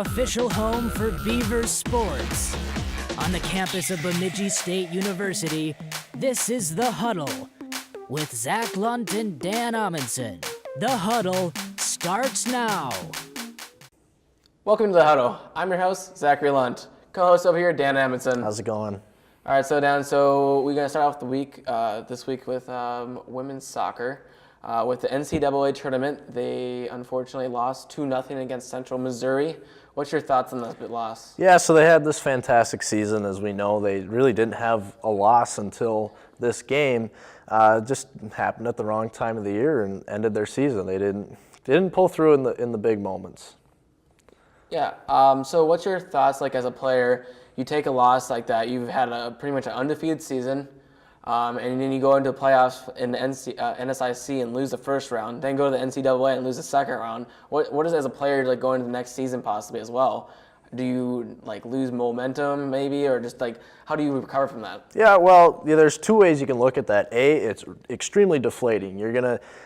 official home for Beaver sports. On the campus of Bemidji State University, this is The Huddle with Zach Lunt and Dan Amundsen. The Huddle starts now. Welcome to The Huddle. I'm your host, Zachary Lunt. Co-host over here, Dan Amundsen. How's it going? All right, so Dan, we're going to start off the week this week with women's soccer. With the NCAA tournament, they unfortunately lost 2-0 against Central Missouri. What's your thoughts on that loss? Yeah, so they had this fantastic season. As we know, they really didn't have a loss until this game. Just happened at the wrong time of the year and ended their season. They didn't pull through in the big moments. Yeah. So what's your thoughts like as a player? You take a loss like that. You've had pretty much an undefeated season. And then you go into playoffs in the NSIC and lose the first round, then go to the NCAA and lose the second round. What is it as a player like going into the next season possibly as well? Do you like lose momentum maybe, or just like how do you recover from that? Yeah, well, there's two ways you can look at that. A, it's extremely deflating.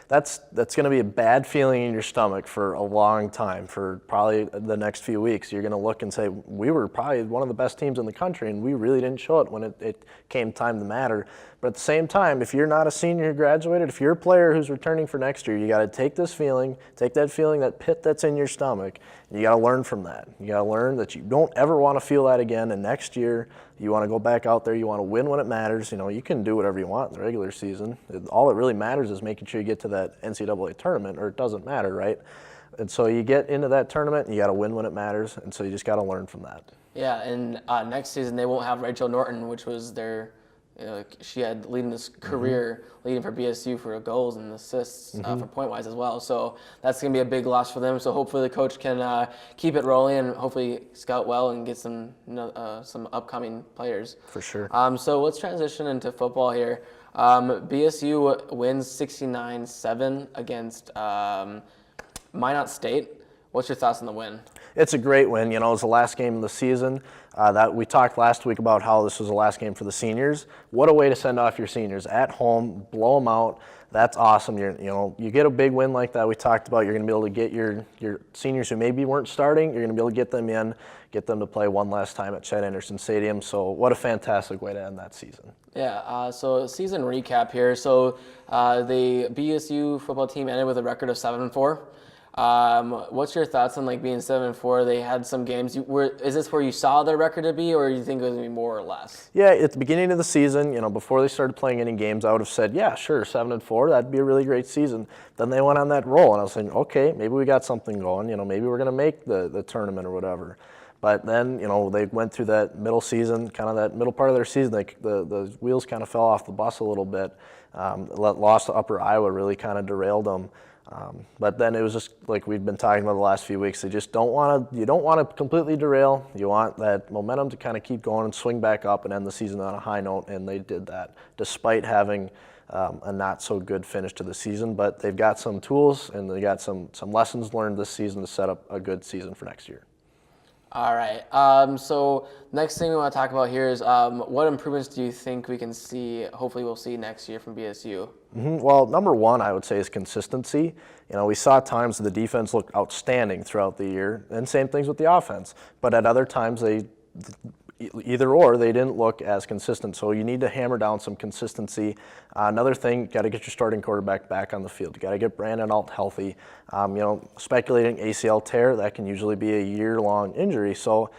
That's gonna be a bad feeling in your stomach for a long time, for probably the next few weeks. You're gonna look and say, we were probably one of the best teams in the country, and we really didn't show it when it came time to matter. But at the same time, if you're not a senior who graduated, if you're a player who's returning for next year, you got to take that feeling, that pit that's in your stomach, and you got to learn from that. You got to learn that you don't ever want to feel that again, and next year you want to go back out there, you want to win when it matters. You can do whatever you want in the regular season. All that really matters is making sure you get to that NCAA tournament, or it doesn't matter, right? And so you get into that tournament, and you got to win when it matters, and so you just got to learn from that. Yeah, and next season they won't have Rachel Norton, which was their she had leading this career, leading for BSU for goals and assists for point-wise as well. So that's going to be a big loss for them. So hopefully the coach can keep it rolling and hopefully scout well and get some upcoming players. For sure. So let's transition into football here. BSU wins 69-7 against Minot State. What's your thoughts on the win? It's a great win. It was the last game of the season. That we talked last week about how this was the last game for the seniors. What a way to send off your seniors at home, blow them out. That's awesome. You get a big win like that. We talked about you're going to be able to get your seniors who maybe weren't starting. You're going to be able to get them in, get them to play one last time at Chet Anderson Stadium. So what a fantastic way to end that season. Yeah. So season recap here. So the BSU football team ended with a record of 7-4. What's your thoughts on being 7-4? They had some games. Is this where you saw their record to be, or you think it was going to be more or less? Yeah, at the beginning of the season, before they started playing any games, I would have said, yeah, sure, 7-4, that'd be a really great season. Then they went on that roll, and I was saying, okay, maybe we got something going. Maybe we're going to make the tournament or whatever. But then, they went through that middle season, kind of that middle part of their season. The wheels kind of fell off the bus a little bit. Lost to Upper Iowa really kind of derailed them. But then it was just like we've been talking about the last few weeks. You don't want to completely derail. You want that momentum to kind of keep going and swing back up and end the season on a high note, and they did that despite having a not so good finish to the season. But they've got some tools and they got some lessons learned this season to set up a good season for next year. All right. So next thing we want to talk about here is what improvements do you think we can see, hopefully we'll see next year from BSU? Well, number one, I would say, is consistency. We saw times the defense looked outstanding throughout the year, and same things with the offense. But at other times, they didn't look as consistent. So you need to hammer down some consistency. Another thing, got to get your starting quarterback back on the field. You got to get Brandon Alt healthy. Speculating ACL tear, that can usually be a year-long injury. So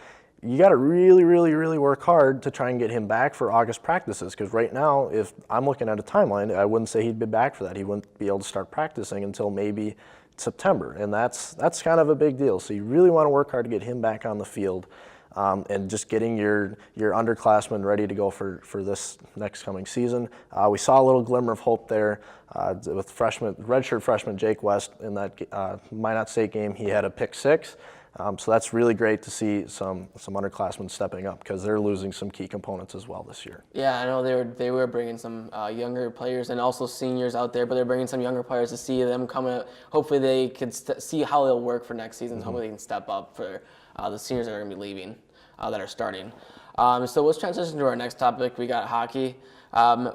you got to really, really, really work hard to try and get him back for August practices. Because right now, if I'm looking at a timeline, I wouldn't say he'd be back for that. He wouldn't be able to start practicing until maybe September, and that's kind of a big deal. So you really want to work hard to get him back on the field. And just getting your underclassmen ready to go for this next coming season. We saw a little glimmer of hope there with redshirt freshman Jake West in that Minot State game. He had a pick six. So that's really great to see some underclassmen stepping up because they're losing some key components as well this year. Yeah, I know they were bringing some younger players and also seniors out there, but they're bringing some younger players to see them come out. Hopefully they can see how they'll work for next season. Hopefully they can step up for the seniors that are going to be leaving, that are starting. So let's transition to our next topic. We got hockey.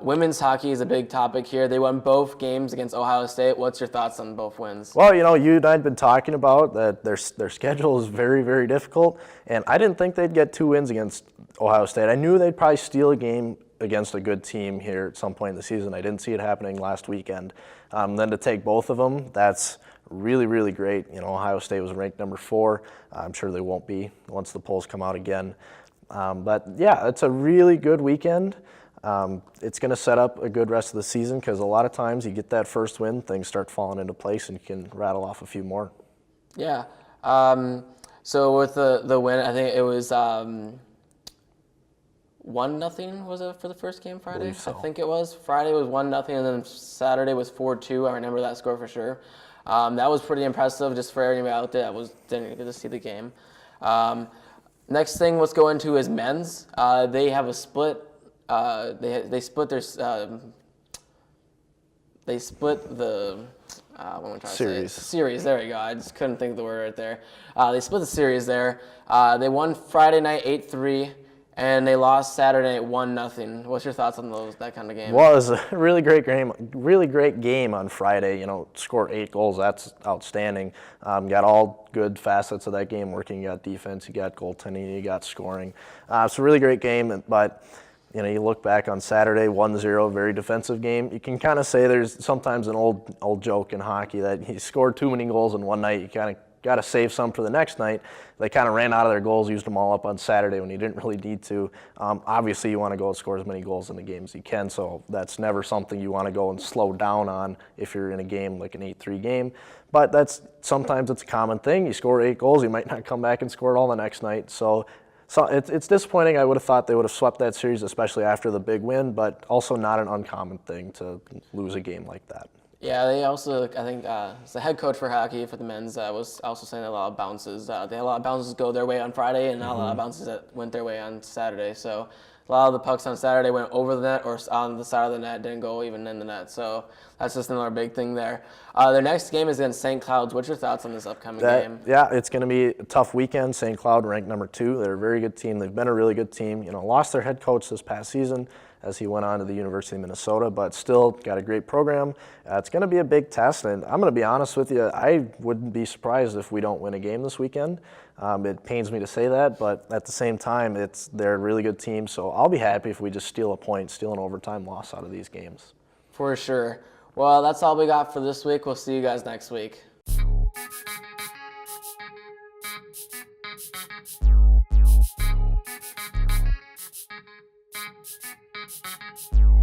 Women's hockey is a big topic here. They won both games against Ohio State. What's your thoughts on both wins? Well, you and I had been talking about that their schedule is very, very difficult, and I didn't think they'd get 2 wins against Ohio State. I knew they'd probably steal a game against a good team here at some point in the season. I didn't see it happening last weekend. Then to take both of them, that's really, really great. Ohio State was ranked number 4. I'm sure they won't be once the polls come out again. But yeah, it's a really good weekend. It's going to set up a good rest of the season because a lot of times you get that first win, things start falling into place, and you can rattle off a few more. Yeah. So with the win, I think it was 1-0. Was it for the first game Friday? Believe so. I think it was. Friday was 1-0, and then Saturday was 4-2. I remember that score for sure. That was pretty impressive just for anybody out there that didn't get to see the game. Next thing let's go into is men's. They have a split. They split their what am I trying to Series. say? Series. There you go. I just couldn't think of the word right there. They split the series there. They won Friday night 8-3, and they lost Saturday night 1-0. What's your thoughts on that kind of game? Well, it was a really great game on Friday. Scored 8 goals. That's outstanding. Got all good facets of that game working. You got defense, you got goaltending, you got scoring. It's a really great game, but you look back on Saturday, 1-0, very defensive game. You can kind of say there's sometimes an old joke in hockey that you scored too many goals in one night. You kind of got to save some for the next night. They kind of ran out of their goals, used them all up on Saturday when you didn't really need to. Obviously, you want to go and score as many goals in the game as you can, so that's never something you want to go and slow down on if you're in a game like an 8-3 game. But sometimes it's a common thing. You score 8 goals, you might not come back and score it all the next night. So it's disappointing. I would have thought they would have swept that series, especially after the big win, but also not an uncommon thing to lose a game like that. Yeah, they also, I think, the head coach for hockey for the men's was also saying a lot of bounces. They had a lot of bounces go their way on Friday and not a lot of bounces that went their way on Saturday. So a lot of the pucks on Saturday went over the net or on the side of the net, didn't go even in the net. So that's just another big thing there. Their next game is against St. Cloud's. What's your thoughts on this upcoming game? Yeah, it's going to be a tough weekend. St. Cloud ranked number 2. They're a very good team. They've been a really good team. Lost their head coach this past season as he went on to the University of Minnesota, but still got a great program. It's going to be a big test, and I'm going to be honest with you, I wouldn't be surprised if we don't win a game this weekend. It pains me to say that, but at the same time, they're a really good team, so I'll be happy if we just steal an overtime loss out of these games. For sure. Well, that's all we got for this week. We'll see you guys next week. You